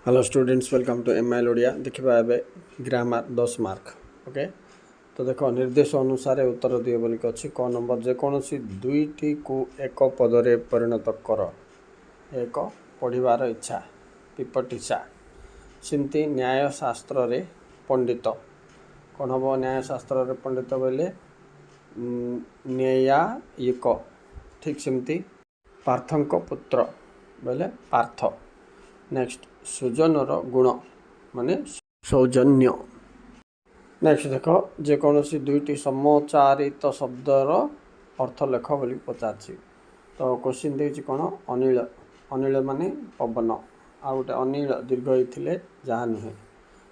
Hello students welcome to M I Odia देखा एवं grammar 10 mark okay. तो देख निर्देश अनुसार उत्तर दिए बोलिक अच्छी क नंबर जेकोसी दुईटी को एक पदरे परिणत कर एक पढ़ार इच्छा पिपटिशा सेमती न्यायशास्त्र रे पंडित कौन हम न्यायशास्त्र रे पंडित बोले न्यायिक ठीक सेमती पार्थंक पुत्र बोले पार्थ। नेक्स्ट सुजनर गुण माने सौजन्य। नेक्स्ट देख जेकोसी दुईटी समचारित शब्दर अर्थ लेख बोली पचार। तो क्वेश्चन देखिए कौन अनिल अनिल माने पवन आ गोटे अनिल दीर्घ होते जहाँ नुहे।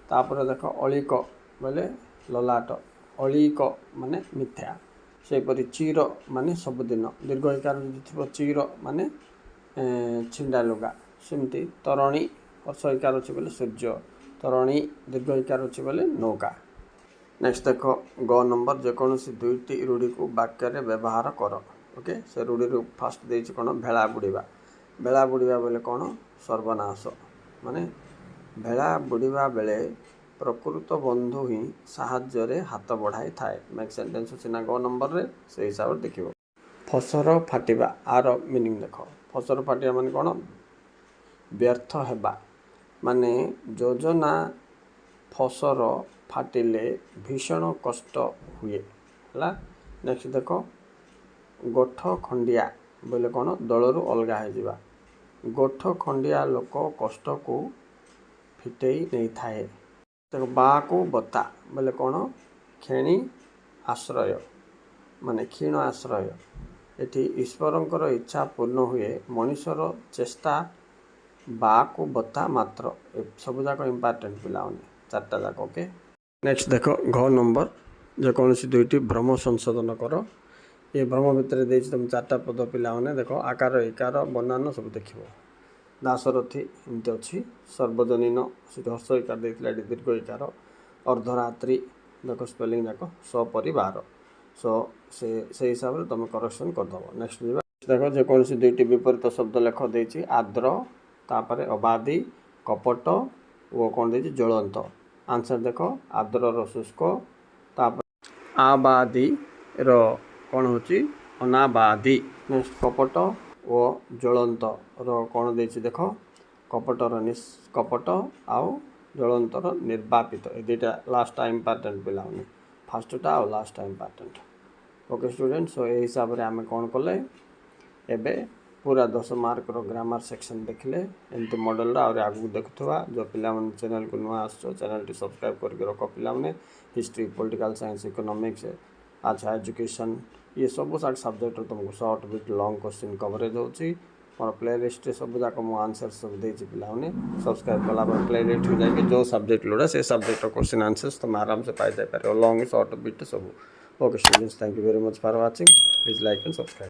तापर देख अलिक बोले ललाट अलिक माने मिथ्या सेपरी चीर माने सबुदिन दीर्घ इकार थी चीर माने छिंडा लुगा सेमती तरणी हर्ष इकार अच्छी बोले सूर्य तरणी दीर्घ इकार अच्छी बोले नौका। नेक्स्ट देख ग नंबर जेकोसी दुईटी रूढ़ी को वाक्य व्यवहार कर ओके। से रूढ़ी फास्ट दे कौन भेला बुड़ीबा भेला बुड़ीबा बोले कौन सर्वनाश माने भेला बुड़ीबा बेले प्रकृत बंधु ही साहाଯ୍य हाथ बढ़ाई थाए मेक सेंटेंस अच्छी ना ग नंबर रे से हिसाब से देखिए। फसर फाटिबा आर मीनिंग देख फसर फाटिबा माने कौन व्यर्थ हेबा माने योजना फसर फाटिले भीषण कष्ट हुए है। नेक्स्ट देख गोठ खंडिया बोले कौन दलरू अलगा हो गोठ खंडिया लोक कष्ट को फिटेई नहीं थाए। देख बा को बता बोले कौन खेणी आश्रय माने क्षीण आश्रय एटी ईश्वरंकर इच्छा पूर्ण हुए मनुष्यर चेष्टा बा को बता मात्र सब जाक इम्पोर्टेंट पिलाने चार्टा जाक ओके। नेक्स्ट देख घ नंबर जेकोसी दुईटी भ्रम संशोधन कर ये भ्रम भितर दे तुम चार्टा पद पिलाने देख आकार इकार बनान सब देख दासरथी एमती अच्छी सर्वजनीन से हर्ष इकार देता दीर्घ इकार अर्धरात्रि देख स्पेलिंग जाक सपरिवार सो से हिसाब से तुम करेक्शन करदेव। नेक्स्ट देख जेकोसी दुईटी विपरीत शब्द लेख देती आर्द्र तापर अबादी कपट वो कौन दे ज्वलंत आंसर देख आर्द्र शुष्क तापर आबादी रो कौन होची अनाबादी। नेक्स्ट कपट वो ज्वलंत रो कौन दे देख कपटर निष्कपट आउ ज्वलंतर निर्वापित ये दुईटा लास्ट इम्पोर्टेंट पिलाने फास्टा आउ लास्ट इम्पोर्टेंट ओके स्टूडेंट। सो ये हिसाब से आम कौन कले एबे पूरा 10 मार्क रो ग्रामर सेक्शन देखले एमती मॉडल आगू देखुवा जो पिला चैनल को नुआ आसो चैनल टी सब्सक्राइब करके रख पिलाने हिस्ट्री पॉलिटिकल साइंस इकोनॉमिक्स अच्छा एजुकेशन ये सब सब्जेक्ट तुमको short bit long question coverage होची मोर प्लेलिस्ट सब जाक मो आंसर सब देछि पिलाने सब्सक्राइब कला पर प्लेलिस्ट जाके जो सब्जेक्ट लोड़ा से सब्जेक्ट क्वेश्चन आंसर्स तुम आराम से पाई जाय पारे लॉन्ग शॉर्ट बिट सब okay students thank you very much for watching please like and subscribe.